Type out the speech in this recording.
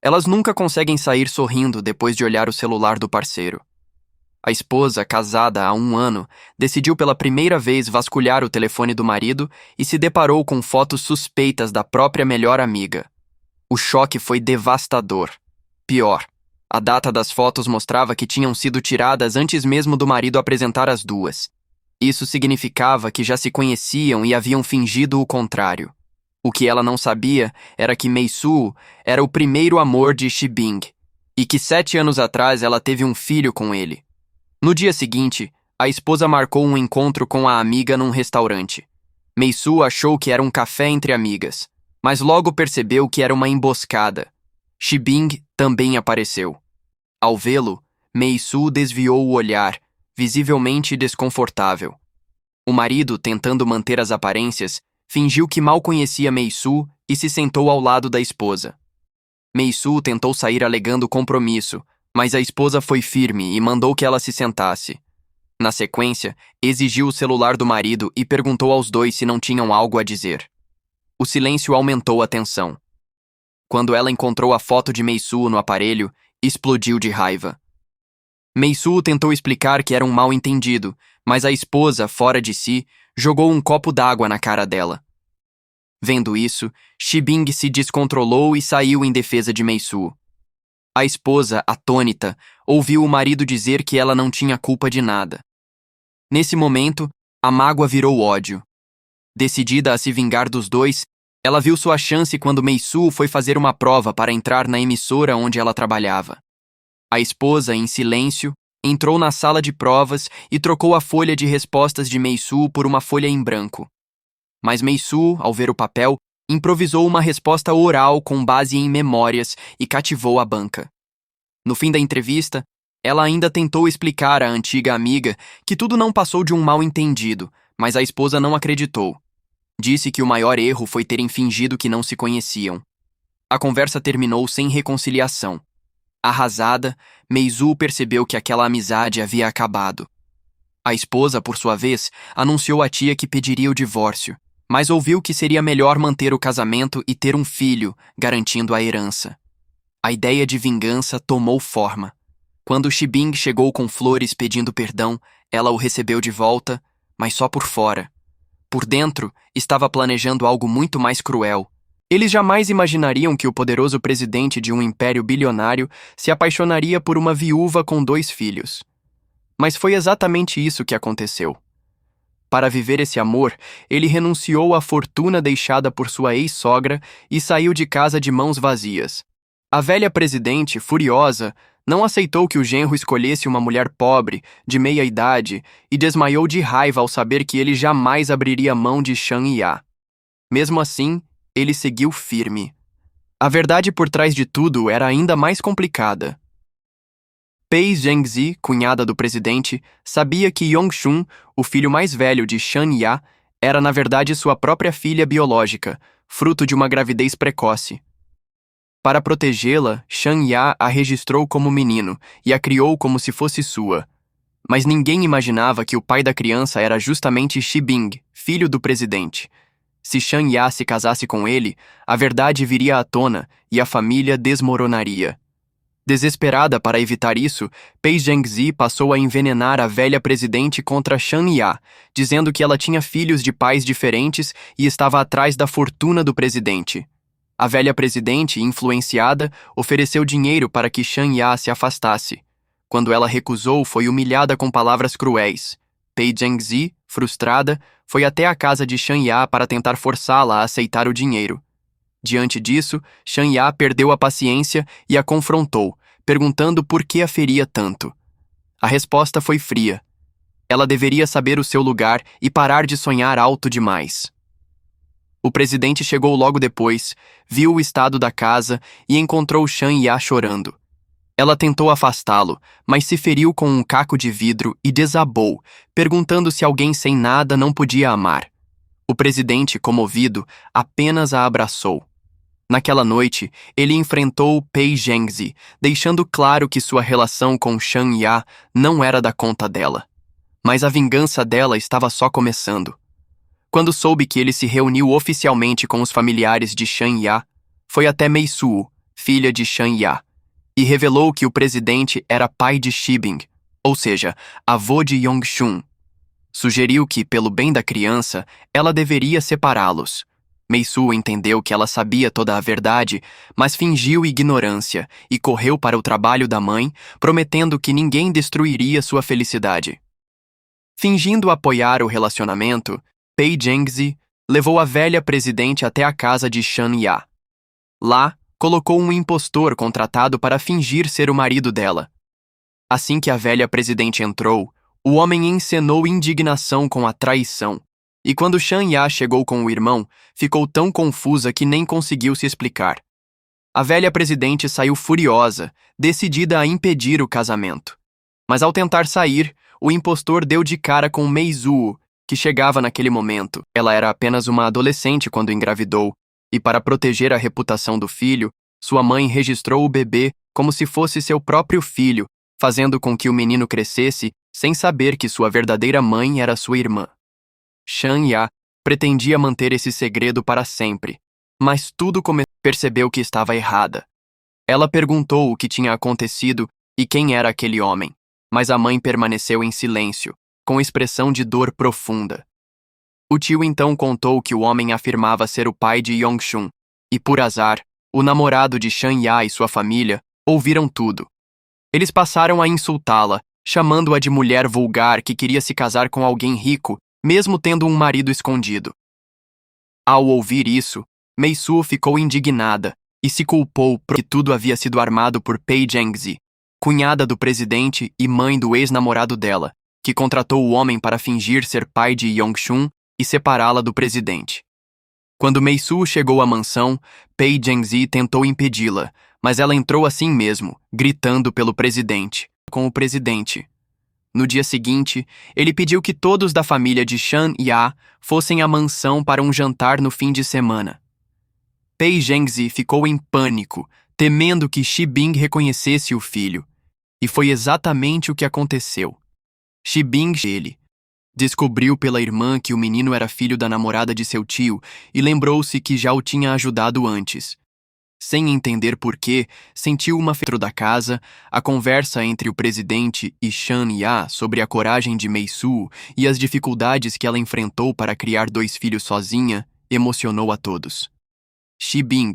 Elas nunca conseguem sair sorrindo depois de olhar o celular do parceiro. A esposa, casada há 1 ano, decidiu pela primeira vez vasculhar o telefone do marido e se deparou com fotos suspeitas da própria melhor amiga. O choque foi devastador. Pior, a data das fotos mostrava que tinham sido tiradas antes mesmo do marido apresentar as duas. Isso significava que já se conheciam e haviam fingido o contrário. O que ela não sabia era que Mei-Soo era o primeiro amor de Shibing, e que 7 anos atrás ela teve um filho com ele. No dia seguinte, a esposa marcou um encontro com a amiga num restaurante. Mei-Soo achou que era um café entre amigas, mas logo percebeu que era uma emboscada. Shibing também apareceu. Ao vê-lo, Mei-Soo desviou o olhar, visivelmente desconfortável. O marido, tentando manter as aparências, fingiu que mal conhecia Mei-Soo e se sentou ao lado da esposa. Mei-Soo tentou sair alegando compromisso, mas a esposa foi firme e mandou que ela se sentasse. Na sequência, exigiu o celular do marido e perguntou aos dois se não tinham algo a dizer. O silêncio aumentou a tensão. Quando ela encontrou a foto de Mei-Soo no aparelho, explodiu de raiva. Mei-Soo tentou explicar que era um mal-entendido, mas a esposa, fora de si, jogou um copo d'água na cara dela. Vendo isso, Shibing se descontrolou e saiu em defesa de Mei-Soo. A esposa, atônita, ouviu o marido dizer que ela não tinha culpa de nada. Nesse momento, a mágoa virou ódio. Decidida a se vingar dos dois, ela viu sua chance quando Mei-Soo foi fazer uma prova para entrar na emissora onde ela trabalhava. A esposa, em silêncio, entrou na sala de provas e trocou a folha de respostas de Mei-Soo por uma folha em branco. Mas Mei-Soo, ao ver o papel, improvisou uma resposta oral com base em memórias e cativou a banca. No fim da entrevista, ela ainda tentou explicar à antiga amiga que tudo não passou de um mal-entendido, mas a esposa não acreditou. Disse que o maior erro foi terem fingido que não se conheciam. A conversa terminou sem reconciliação. Arrasada, Mei-Soo percebeu que aquela amizade havia acabado. A esposa, por sua vez, anunciou à tia que pediria o divórcio, mas ouviu que seria melhor manter o casamento e ter um filho, garantindo a herança. A ideia de vingança tomou forma. Quando Shibing chegou com flores pedindo perdão, ela o recebeu de volta, mas só por fora. Por dentro, estava planejando algo muito mais cruel. Eles jamais imaginariam que o poderoso presidente de um império bilionário se apaixonaria por uma viúva com 2 filhos. Mas foi exatamente isso que aconteceu. Para viver esse amor, ele renunciou à fortuna deixada por sua ex-sogra e saiu de casa de mãos vazias. A velha presidente, furiosa, não aceitou que o genro escolhesse uma mulher pobre, de meia idade, e desmaiou de raiva ao saber que ele jamais abriria mão de Shang Ya. Mesmo assim, ele seguiu firme. A verdade por trás de tudo era ainda mais complicada. Pei Zhengzi, cunhada do presidente, sabia que Yongshun, o filho mais velho de Shang Ya, era na verdade sua própria filha biológica, fruto de uma gravidez precoce. Para protegê-la, Shang Ya a registrou como menino e a criou como se fosse sua. Mas ninguém imaginava que o pai da criança era justamente Shibing, filho do presidente. Se Shang Ya se casasse com ele, a verdade viria à tona e a família desmoronaria. Desesperada para evitar isso, Pei Zhengzi passou a envenenar a velha presidente contra Shang Ya, dizendo que ela tinha filhos de pais diferentes e estava atrás da fortuna do presidente. A velha presidente, influenciada, ofereceu dinheiro para que Shang Ya se afastasse. Quando ela recusou, foi humilhada com palavras cruéis. Pei Zhengzi, frustrada, foi até a casa de Shang Ya para tentar forçá-la a aceitar o dinheiro. Diante disso, Shang Ya perdeu a paciência e a confrontou, perguntando por que a feria tanto. A resposta foi fria. Ela deveria saber o seu lugar e parar de sonhar alto demais. O presidente chegou logo depois, viu o estado da casa e encontrou Shang Ya chorando. Ela tentou afastá-lo, mas se feriu com um caco de vidro e desabou, perguntando se alguém sem nada não podia amar. O presidente, comovido, apenas a abraçou. Naquela noite, ele enfrentou Pei Zhengzi, deixando claro que sua relação com Shang Ya não era da conta dela. Mas a vingança dela estava só começando. Quando soube que ele se reuniu oficialmente com os familiares de Shang Ya, foi até Mei-Soo, filha de Shan Ya, e revelou que o presidente era pai de Shibing, ou seja, avô de Yongshun. Sugeriu que, pelo bem da criança, ela deveria separá-los. Meisu entendeu que ela sabia toda a verdade, mas fingiu ignorância e correu para o trabalho da mãe, prometendo que ninguém destruiria sua felicidade. Fingindo apoiar o relacionamento, Pei Zhengzi levou a velha presidente até a casa de Shan Ya. Lá, colocou um impostor contratado para fingir ser o marido dela. Assim que a velha presidente entrou, o homem encenou indignação com a traição, e quando Shan Ya chegou com o irmão, ficou tão confusa que nem conseguiu se explicar. A velha presidente saiu furiosa, decidida a impedir o casamento. Mas ao tentar sair, o impostor deu de cara com Meizu, que chegava naquele momento. Ela era apenas uma adolescente quando engravidou, e para proteger a reputação do filho, sua mãe registrou o bebê como se fosse seu próprio filho, fazendo com que o menino crescesse sem saber que sua verdadeira mãe era sua irmã. Shan Ya pretendia manter esse segredo para sempre, mas percebeu que estava errada. Ela perguntou o que tinha acontecido e quem era aquele homem, mas a mãe permaneceu em silêncio, com expressão de dor profunda. O tio então contou que o homem afirmava ser o pai de Yongshun, e por azar, o namorado de Shan Ya e sua família ouviram tudo. Eles passaram a insultá-la, chamando-a de mulher vulgar que queria se casar com alguém rico, mesmo tendo um marido escondido. Ao ouvir isso, Meisu ficou indignada e se culpou por que tudo havia sido armado por Pei Zhengzi, cunhada do presidente e mãe do ex-namorado dela, que contratou o homem para fingir ser pai de Yongshun e separá-la do presidente. Quando Meisu chegou à mansão, Pei Zhengzi tentou impedi-la, mas ela entrou assim mesmo, gritando pelo presidente, com o presidente. No dia seguinte, ele pediu que todos da família de Shan Ya fossem à mansão para um jantar no fim de semana. Pei Zhengzi ficou em pânico, temendo que Shibing reconhecesse o filho. E foi exatamente o que aconteceu. Shibing, ele, descobriu pela irmã que o menino era filho da namorada de seu tio e lembrou-se que já o tinha ajudado antes. Sem entender por quê, sentiu uma dentro da casa, a conversa entre o presidente e Shan Ya sobre a coragem de Meisu e as dificuldades que ela enfrentou para criar 2 filhos sozinha emocionou a todos. Shibing